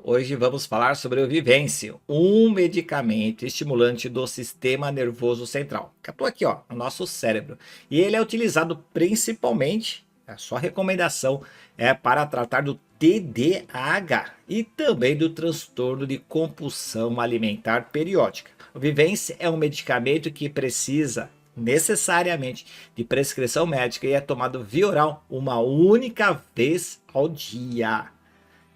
Hoje vamos falar sobre o Vivence, um medicamento estimulante do sistema nervoso central. Captou aqui, ó, no nosso cérebro. E ele é utilizado principalmente, a sua recomendação é para tratar do TDAH e também do transtorno de compulsão alimentar periódica. O Vivence é um medicamento que precisa necessariamente de prescrição médica e é tomado via oral uma única vez ao dia.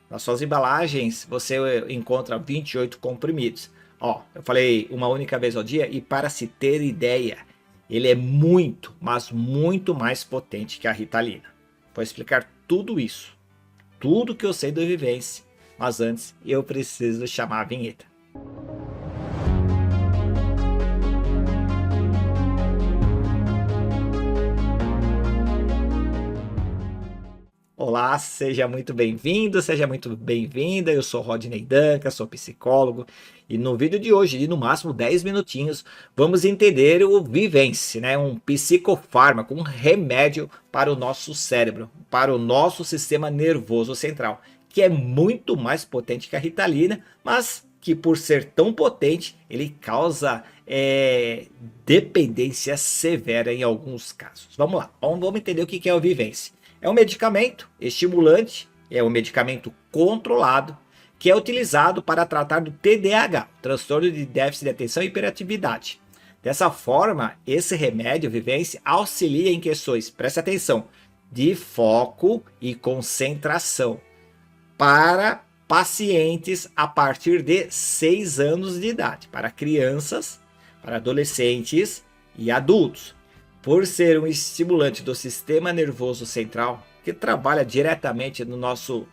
Nas suas embalagens você encontra 28 comprimidos. Ó, eu falei uma única vez ao dia e para se ter ideia, ele é muito, mas muito mais potente que a Ritalina. Vou explicar tudo isso, tudo que eu sei do Vivence, mas antes eu preciso chamar a vinheta. Olá, seja muito bem-vindo, seja muito bem-vinda. Eu sou Rodney Danca, sou psicólogo e no vídeo de hoje, de no máximo 10 minutinhos, vamos entender o Vivence, né? Um psicofármaco, um remédio para o nosso cérebro, para o nosso sistema nervoso central, que é muito mais potente que a Ritalina, mas que por ser tão potente, ele causa dependência severa em alguns casos. Vamos lá, vamos entender o que é o Vivence. É um medicamento estimulante, é um medicamento controlado, que é utilizado para tratar do TDAH, transtorno de déficit de atenção e hiperatividade. Dessa forma, esse remédio Vivence auxilia em questões, preste atenção, de foco e concentração para pacientes a partir de 6 anos de idade, para crianças, para adolescentes e adultos. Por ser um estimulante do sistema nervoso central, que trabalha diretamente no nosso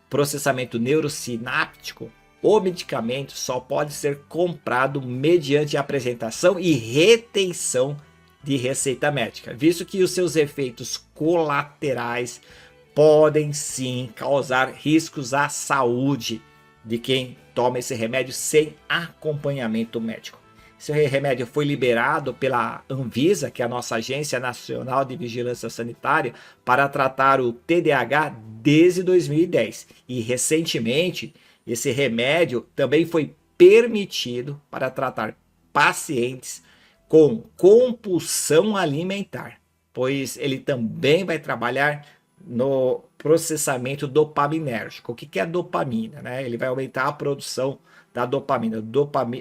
processamento neurosináptico, o medicamento só pode ser comprado mediante apresentação e retenção de receita médica, visto que os seus efeitos colaterais podem sim causar riscos à saúde de quem toma esse remédio sem acompanhamento médico. Esse remédio foi liberado pela Anvisa, que é a nossa Agência Nacional de Vigilância Sanitária, para tratar o TDAH desde 2010. E recentemente, esse remédio também foi permitido para tratar pacientes com compulsão alimentar, pois ele também vai trabalhar no processamento dopaminérgico. O que é a dopamina, né? Ele vai aumentar a produção da dopamina.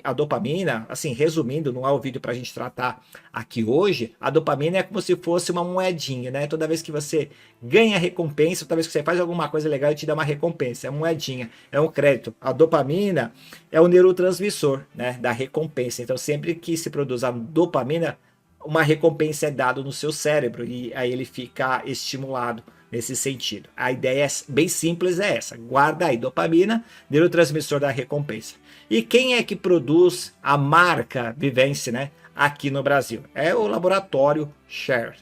A dopamina, assim, resumindo, não é o vídeo para a gente tratar aqui hoje, a dopamina é como se fosse uma moedinha, né? Toda vez que você ganha recompensa, toda vez que você faz alguma coisa legal, ele te dá uma recompensa, é uma moedinha, é um crédito. A dopamina é o neurotransmissor, né, da recompensa. Então, sempre que se produz a dopamina, uma recompensa é dada no seu cérebro e aí ele fica estimulado nesse sentido. A ideia bem simples é essa: guarda aí, dopamina, neurotransmissor da recompensa. E quem é que produz a marca Vivence, né, aqui no Brasil? É o laboratório Share.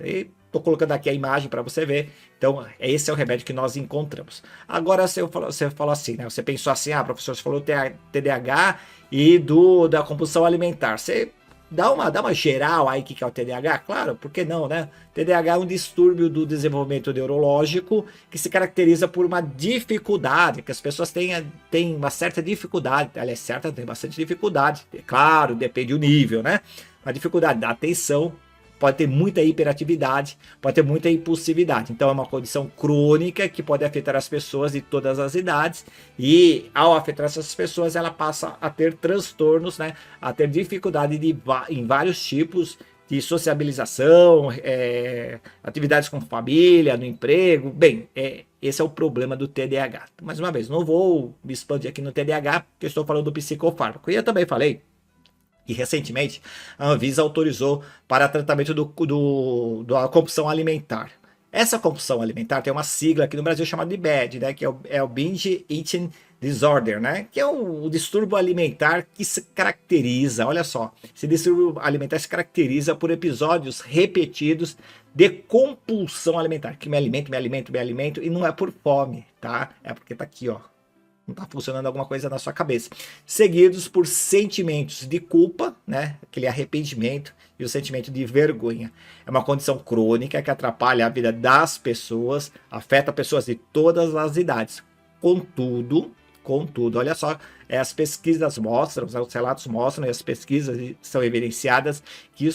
Estou colocando aqui a imagem para você ver. Então, esse é o remédio que nós encontramos. Agora, você falou assim, né? Você pensou assim, professor, você falou TDAH e da compulsão alimentar. Você dá uma geral aí que é o TDAH? Claro, por que não, né? TDAH é um distúrbio do desenvolvimento neurológico que se caracteriza por uma dificuldade, que as pessoas têm uma certa dificuldade, ela é certa, tem bastante dificuldade, claro, depende do nível, né? A dificuldade da atenção, pode ter muita hiperatividade, pode ter muita impulsividade. Então é uma condição crônica que pode afetar as pessoas de todas as idades e ao afetar essas pessoas ela passa a ter transtornos, né? A ter dificuldade em vários tipos de sociabilização, atividades com família, no emprego. Bem, esse é o problema do TDAH. Mais uma vez, não vou me expandir aqui no TDAH porque eu estou falando do psicofármaco. E eu também falei que recentemente a Anvisa autorizou para tratamento da compulsão alimentar. Essa compulsão alimentar tem uma sigla aqui no Brasil chamada de BED, né, que é o Binge Eating Disorder, né, que é o distúrbio alimentar que se caracteriza, olha só, esse distúrbio alimentar se caracteriza por episódios repetidos de compulsão alimentar, que me alimento, e não é por fome, tá? É porque tá aqui, ó. Não está funcionando alguma coisa na sua cabeça. Seguidos por sentimentos de culpa, né? Aquele arrependimento e o sentimento de vergonha. É uma condição crônica que atrapalha a vida das pessoas, afeta pessoas de todas as idades. Contudo, com tudo. Olha só, as pesquisas mostram, os relatos mostram, e as pesquisas são evidenciadas que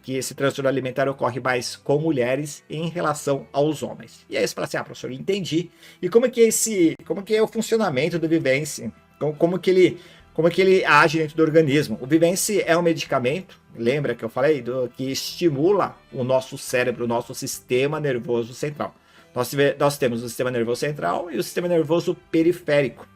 esse transtorno alimentar ocorre mais com mulheres em relação aos homens. E aí você fala assim, professor, eu entendi. E como que é o funcionamento do Vivence? Como que ele age dentro do organismo? O Vivence é um medicamento, lembra que eu falei, que estimula o nosso cérebro, o nosso sistema nervoso central. Nós temos o sistema nervoso central e o sistema nervoso periférico.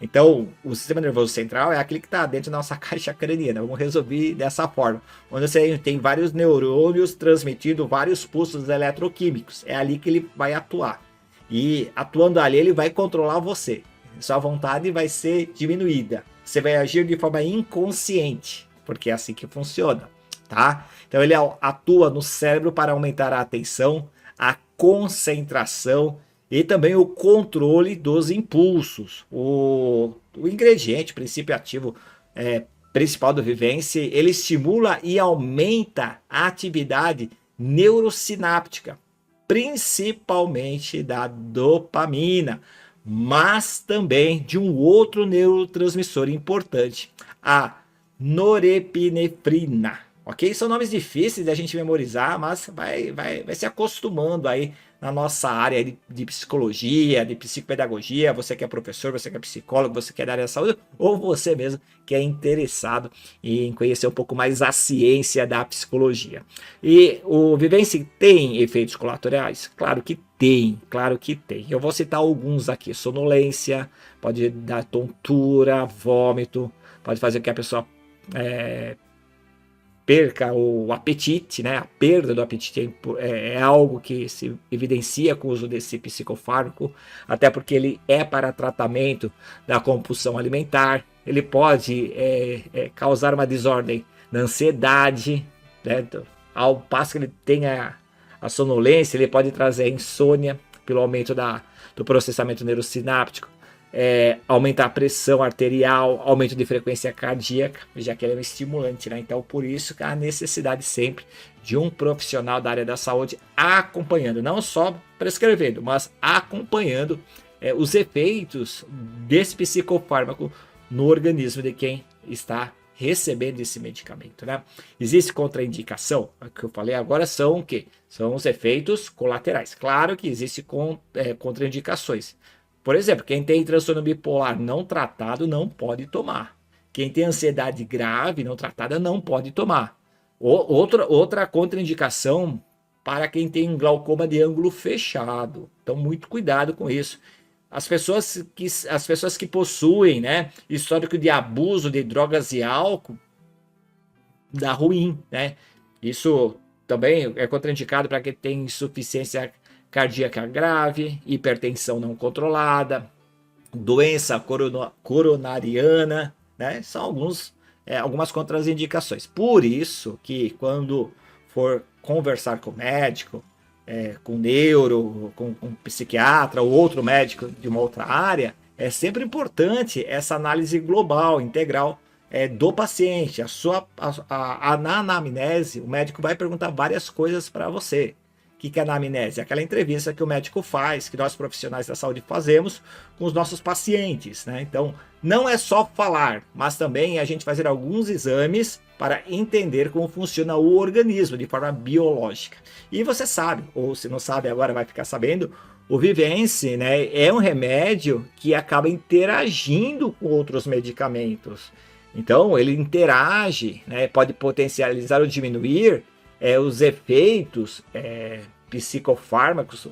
Então, o sistema nervoso central é aquele que está dentro da nossa caixa craniana. Vamos resolver dessa forma. Onde você tem vários neurônios transmitindo vários pulsos eletroquímicos. É ali que ele vai atuar. E atuando ali, ele vai controlar você. Sua vontade vai ser diminuída. Você vai agir de forma inconsciente, porque é assim que funciona, tá? Então, ele atua no cérebro para aumentar a atenção, a concentração e também o controle dos impulsos. O ingrediente, princípio ativo principal do Vivence, ele estimula e aumenta a atividade neurosináptica, principalmente da dopamina, mas também de um outro neurotransmissor importante, a norepinefrina. Ok? São nomes difíceis de a gente memorizar, mas vai se acostumando aí na nossa área de psicologia, de psicopedagogia. Você que é professor, você que é psicólogo, você que é da área da saúde, ou você mesmo que é interessado em conhecer um pouco mais a ciência da psicologia. E o Vivence tem efeitos colaterais? Claro que tem, claro que tem. Eu vou citar alguns aqui. Sonolência, pode dar tontura, vômito, pode fazer com que a pessoa perca o apetite, né? A perda do apetite é algo que se evidencia com o uso desse psicofármaco, até porque ele é para tratamento da compulsão alimentar. Ele pode causar uma desordem na ansiedade, né? Ao passo que ele tenha a sonolência, ele pode trazer insônia pelo aumento do processamento neurosináptico. Aumentar a pressão arterial, aumento de frequência cardíaca, já que ele é um estimulante, né? Então, por isso que há necessidade sempre de um profissional da área da saúde acompanhando, não só prescrevendo, mas acompanhando os efeitos desse psicofármaco no organismo de quem está recebendo esse medicamento, né? Existe contraindicação? O que eu falei agora são o quê? São os efeitos colaterais. Claro que existem contraindicações. Por exemplo, quem tem transtorno bipolar não tratado não pode tomar. Quem tem ansiedade grave não tratada não pode tomar. Outra contraindicação para quem tem glaucoma de ângulo fechado. Então, muito cuidado com isso. As pessoas que possuem, né, histórico de abuso de drogas e álcool, dá ruim, né? Isso também é contraindicado para quem tem insuficiência cardíaca grave, hipertensão não controlada, doença coronariana, né? São algumas contraindicações. Por isso que quando for conversar com o médico, com neuro, com psiquiatra ou outro médico de uma outra área, é sempre importante essa análise global, integral do paciente. Na anamnese, o médico vai perguntar várias coisas para você. O que é a anamnese? Aquela entrevista que o médico faz, que nós profissionais da saúde fazemos com os nossos pacientes, né? Então, não é só falar, mas também a gente fazer alguns exames para entender como funciona o organismo de forma biológica. E você sabe, ou se não sabe agora vai ficar sabendo, o Vivence, né, é um remédio que acaba interagindo com outros medicamentos. Então, ele interage, né, pode potencializar ou diminuir os efeitos psicofármacos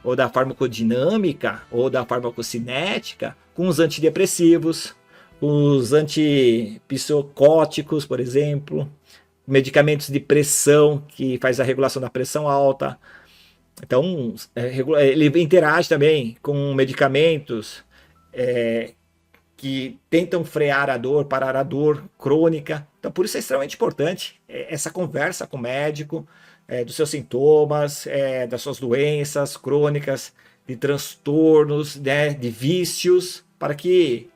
ou da farmacodinâmica ou da farmacocinética com os antidepressivos, os antipsicóticos, por exemplo, medicamentos de pressão que faz a regulação da pressão alta. Então, ele interage também com medicamentos que tentam frear a dor, parar a dor crônica. Então, por isso é extremamente importante essa conversa com o médico, dos seus sintomas, das suas doenças crônicas, de transtornos, né, de vícios, para que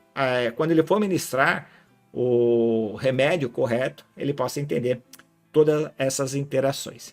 quando ele for ministrar o remédio correto, ele possa entender todas essas interações.